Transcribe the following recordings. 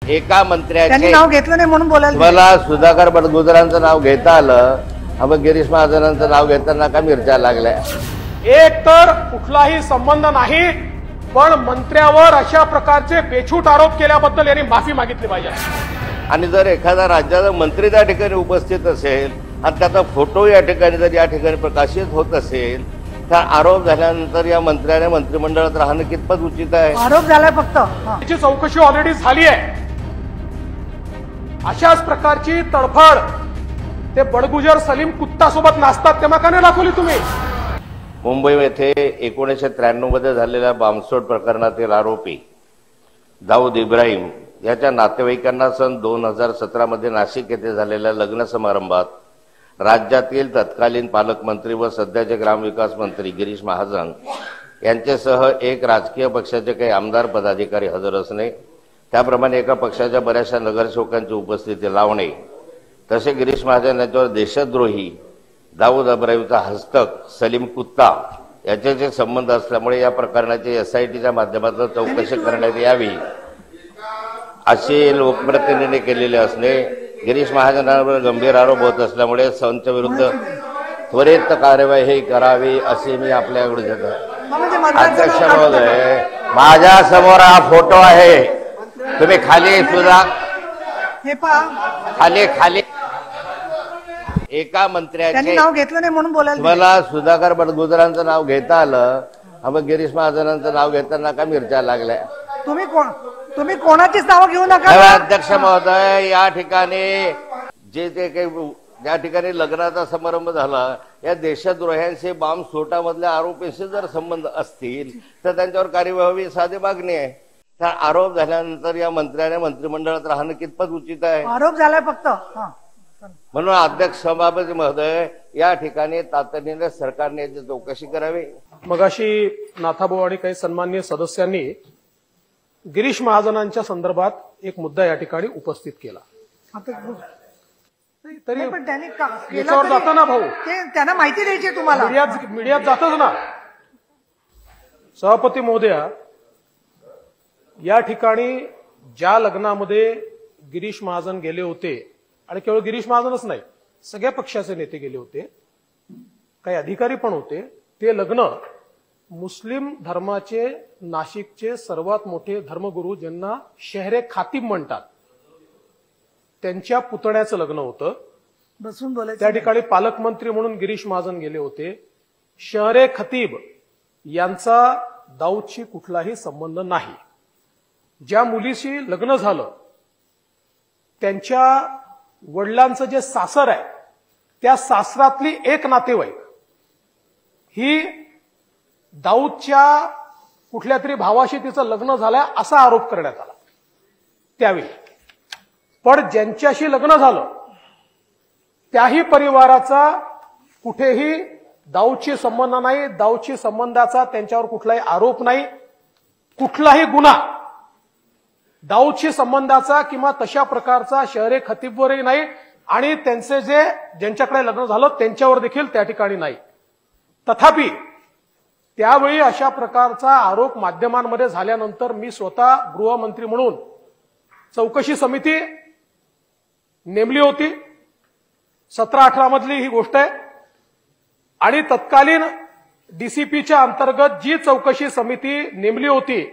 एका मंत्र्याचे त्यांनी नाव घेतलं नाही म्हणून बोलायला मला सुधाकर बडगुजरांचं नाव घेता आलं, मग गिरीश महाजनांचं नाव घेताना का मिरच्या लागल्या? एक तर कुठलाही संबंध नाही, पण मंत्र्यावर अशा प्रकारचे बेछूट आरोप केल्याबद्दल यांनी माफी मागितली पाहिजे। आणि जर एखादा राज्याचा मंत्री त्या ठिकाणी उपस्थित असेल आणि त्याचा फोटो या ठिकाणी जर या ठिकाणी प्रकाशित होत असेल तर आरोप झाल्यानंतर या मंत्र्याने मंत्रिमंडळात राहणं कितपत उचित आहे? आरोप झालाय फक्त त्याची चौकशी ऑलरेडी झाली आहे। अशाच प्रकारची तडफड ते बडगुजर सलीम कुत्ता सोबत नाचतात तेव्हा का नाही दाखवली तुम्ही? मुंबई येथे 1993 मध्ये झालेल्या बॉम्बस्फोट प्रकरणातील आरोपी दाऊद इब्राहिम याच्या नातेवाईकांना सन 2017 मध्ये नाशिक येथे झालेल्या लग्न समारंभात राज्यातील तत्कालीन पालकमंत्री व सध्याचे ग्रामविकास मंत्री गिरीश महाजन यांच्यासह एक राजकीय पक्षाचे काही आमदार पदाधिकारी हजर असणे, त्याप्रमाणे एका पक्षाच्या बऱ्याचशा नगरसेवकांची उपस्थिती लावणे, तसे गिरीश महाजन यांच्यावर देशद्रोही दाऊद इब्राहिमचा हस्तक सलीम कुत्ता याच्याचे संबंध असल्यामुळे या प्रकरणाची SITच्या माध्यमातून चौकशी करण्यात यावी असे लोकप्रतिनिधींनी केलेले असणे, गिरीश महाजनांवर गंभीर आरोप होत असल्यामुळे संच विरुद्ध त्वरित कार्यवाही करावी असे मी आपल्याकडे देतो। अध्यक्ष महोदय, माझ्या समोर हा फोटो आहे, तुम्ही खाली सुद्धा हे पहा खाली एका मंत्र्याचे त्यांनी नाव घेतलं नाही म्हणून बोलायला मला सुधाकर बडगुजरांचं नाव घेता आलं, मग गिरीश महाजनांचं नाव घेताना का मिरच्या लागल्या? तुम्ही कोणाचीच नावं घेऊ नका। अध्यक्ष महोदय, या ठिकाणी जे काही ज्या ठिकाणी लग्नाचा समारंभ झाला या देशद्रोह्यांशी बॉम्बस्फोटामधल्या आरोपींशी जर संबंध असतील तर त्यांच्यावर कार्यवाही व्हावी साधी मागणी आहे। तर आरोप झाल्यानंतर या मंत्र्याने मंत्रिमंडळात राहणं कितपत उचित आहे? आरोप झालाय फक्त म्हणून अध्यक्ष सभापती महोदय, या ठिकाणी तातडीने सरकारने याची चौकशी करावी। मगाशी नाथाभाऊ आणि काही सन्माननीय सदस्यांनी गिरीश महाजनांच्या संदर्भात एक मुद्दा या ठिकाणी उपस्थित केला। तरी पण त्यांनी याच्यावर जातं ना भाऊ, त्यांना माहिती द्यायची तुम्हाला, मीडियात जातच ना। सभापती महोदया, या ठिकाणी ज्या लग्नामध्ये गिरीश महाजन गेले होते आणि केवळ गिरीश महाजनच नाही सगळ्या पक्षाचे नेते गेले होते, काही अधिकारी पण होते, ते लग्न मुस्लिम धर्माचे नाशिकचे सर्वात मोठे धर्मगुरू ज्यांना शहरे खातीब म्हणतात त्यांच्या पुतण्याचं लग्न होतं। बसून बोलायचं त्या ठिकाणी पालकमंत्री म्हणून गिरीश महाजन गेले होते। शहरे खतीब यांचा दाऊदशी कुठलाही संबंध नाही। ज्या मुलीशी लग्न झालं त्यांच्या वडिलांचं जे सासर आहे त्या सासरातली एक नातेवाईक ही दाऊदच्या कुठल्या तरी भावाशी तिचं लग्न झालंय असा आरोप करण्यात आला त्यावेळी। पण ज्यांच्याशी लग्न झालं त्याही परिवाराचा कुठेही दाऊदशी संबंध नाही, दाऊदशी संबंधाचा त्यांच्यावर कुठलाही आरोप नाही, कुठलाही गुन्हा दाऊदशी संबंधाचा किंवा तशा प्रकारचा शहरे खतीबवरही नाही आणि त्यांचे ज्यांच्याकडे लग्न झालं त्यांच्यावर देखील त्या ठिकाणी नाही। तथापि त्यावेळी अशा प्रकारचा आरोप माध्यमांमध्ये झाल्यानंतर मी स्वतः गृहमंत्री म्हणून चौकशी समिती नेमली होती। 17-18 मधली ही गोष्ट आहे आणि तत्कालीन DCPच्या अंतर्गत जी चौकशी समिती नेमली होती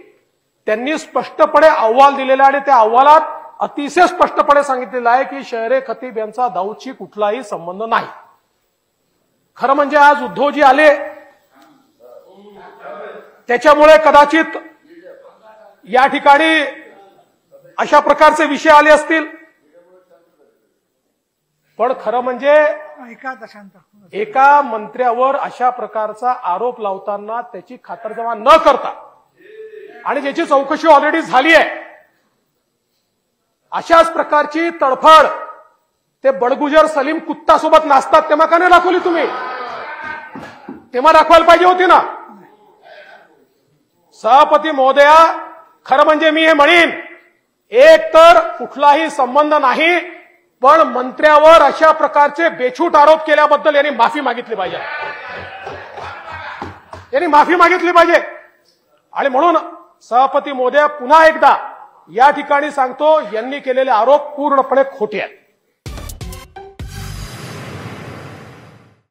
त्यांनी स्पष्टपणे अहवाल दिलेला आणि त्या अहवालात अतिशय स्पष्टपणे सांगितलेलं आहे की शहरे खतीब यांचा दाऊदशी कुठलाही संबंध नाही। खरं म्हणजे आज उद्धवजी आले त्याच्यामुळे कदाचित या ठिकाणी अशा प्रकारचे विषय आले असतील, पण खरं म्हणजे एका मंत्र्यावर अशा प्रकारचा आरोप लावताना त्याची खातरजमा न करता आणि ज्याची चौकशी ऑलरेडी झाली आहे अशाच प्रकारची तडफड ते बडगुजर सलीम कुत्ता सोबत नाचतात तेव्हा का नाही दाखवली तुम्ही? तेव्हा दाखवायला पाहिजे होती ना। सभापती महोदया, खरं म्हणजे मी हे म्हणेन, एक तर कुठलाही संबंध नाही, पण मंत्र्यावर अशा प्रकारचे बेछूट आरोप केल्याबद्दल यांनी माफी मागितली पाहिजे, यांनी माफी मागितली पाहिजे। आणि म्हणून सभापती महोदया, पुन्हा एकदा या ठिकाणी सांगतो यांनी केलेले आरोप पूर्णपणे खोटे आहेत.